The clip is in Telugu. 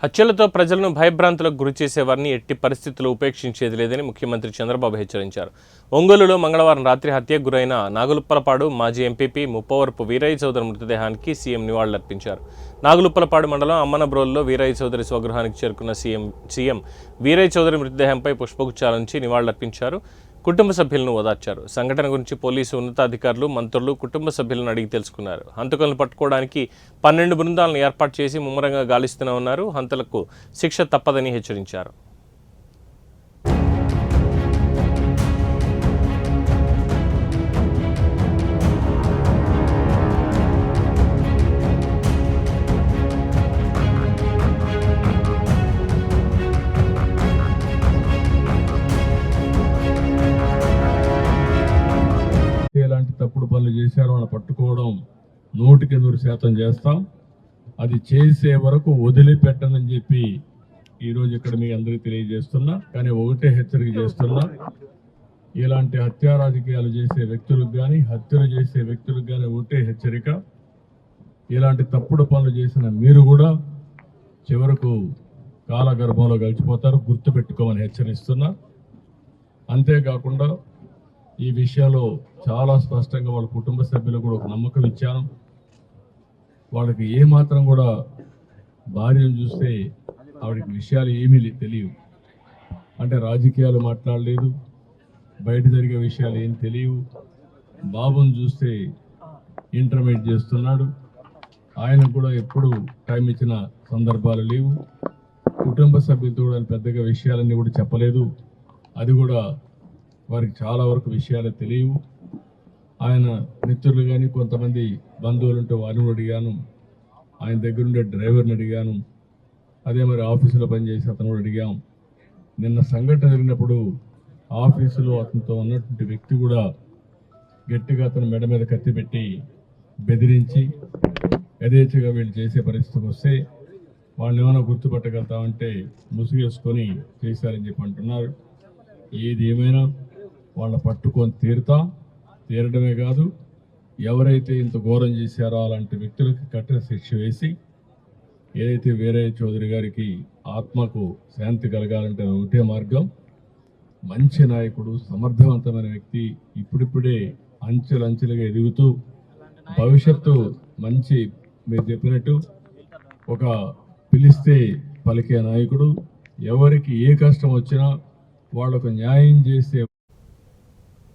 హత్యలతో ప్రజలను భయభ్రాంతులకు గురిచేసే వారిని ఎట్టి పరిస్థితుల్లో ఉపేక్షించేది లేదని ముఖ్యమంత్రి చంద్రబాబు హెచ్చరించారు. ఒంగోలులో మంగళవారం రాత్రి హత్యకు గురైన నాగులుప్పలపాడు మాజీ ఎంపీపీ ముప్పవరపు వీరయ్య చౌదరి మృతదేహానికి సీఎం నివాళులర్పించారు. నాగులుప్పలపాడు మండలం అమ్మనబ్రోలులో వీరయ్య చౌదరి స్వగృహానికి చేరుకున్న సీఎం వీరయ్య చౌదరి మృతదేహంపై పుష్పగుచ్చాలుంచి నివాళులర్పించారు. కుటుంబ సభ్యులను ఓదార్చారు. సంఘటన గురించి పోలీసు ఉన్నతాధికారులు, మంత్రులు కుటుంబ సభ్యులను అడిగి తెలుసుకున్నారు. హంతకులను పట్టుకోవడానికి 12 బృందాలను ఏర్పాటు చేసి ముమ్మరంగా గాలిస్తూనే ఉన్నారు. హంతలకు శిక్ష తప్పదని హెచ్చరించారు. ఎలాంటి తప్పుడు పనులు చేశారో వాళ్ళని పట్టుకోవడం 100% చేస్తాం. అది చేసే వరకు వదిలిపెట్టనని చెప్పి ఈరోజు ఇక్కడ మీ అందరికీ తెలియజేస్తున్నా. కానీ ఒకటే హెచ్చరిక చేస్తున్నా, ఇలాంటి హత్యా రాజకీయాలు చేసే వ్యక్తులకు కానీ హత్యలు చేసే వ్యక్తులకు కానీ ఒకటే హెచ్చరిక, ఇలాంటి తప్పుడు పనులు చేసిన మీరు కూడా చివరకు కాలగర్భంలో గడిచిపోతారు, గుర్తుపెట్టుకోమని హెచ్చరిస్తున్నా. అంతేకాకుండా ఈ విషయంలో చాలా స్పష్టంగా వాళ్ళ కుటుంబ సభ్యులకు కూడా ఒక నమ్మకం ఇచ్చాను. వాళ్ళకి ఏమాత్రం కూడా భార్యను చూస్తే ఆవిడకి విషయాలు ఏమీ తెలియవు, అంటే రాజకీయాలు మాట్లాడలేదు, బయట జరిగే విషయాలు ఏం తెలియవు. బాబుని చూస్తే ఇంటర్మీడియట్ చేస్తున్నాడు, ఆయనకు కూడా ఎప్పుడు టైం ఇచ్చిన సందర్భాలు లేవు. కుటుంబ సభ్యులతో కూడా పెద్దగా విషయాలన్నీ కూడా చెప్పలేదు, అది కూడా వారికి చాలా వరకు విషయాలు తెలియవు. ఆయన మిత్రులు కానీ కొంతమంది బంధువులు ఉంటే వారిని అడిగాను, ఆయన దగ్గర ఉండే డ్రైవర్ని అడిగాను, అదే మరి ఆఫీసులో పనిచేసి అతను కూడా అడిగాం. నిన్న సంఘటన జరిగినప్పుడు ఆఫీసులో అతనితో ఉన్నటువంటి వ్యక్తి కూడా గట్టిగా అతను మెడ మీద కత్తి పెట్టి బెదిరించి యథేచ్ఛగా వీళ్ళు చేసే పరిస్థితికి వస్తే వాళ్ళు ఏమైనా గుర్తుపట్టగలుగుతామంటే ముసుగేసుకొని చేశారని చెప్పి అంటున్నారు. ఏది ఏమైనా వాళ్ళ పట్టుకొని తీరడమే కాదు, ఎవరైతే ఇంత ఘోరం చేశారో అలాంటి వ్యక్తులకు కఠిన శిక్ష వేసి, ఏదైతే వీరయ్య చౌదరి గారికి ఆత్మకు శాంతి కలగాలంటే ఒకటే మార్గం. మంచి నాయకుడు, సమర్థవంతమైన వ్యక్తి, ఇప్పుడిప్పుడే అంచెలంచెలుగా ఎదుగుతూ భవిష్యత్తు మంచి, మీరు చెప్పినట్టు ఒక పిలిస్తే పలికే నాయకుడు, ఎవరికి ఏ కష్టం వచ్చినా వాళ్లకు న్యాయం చేసే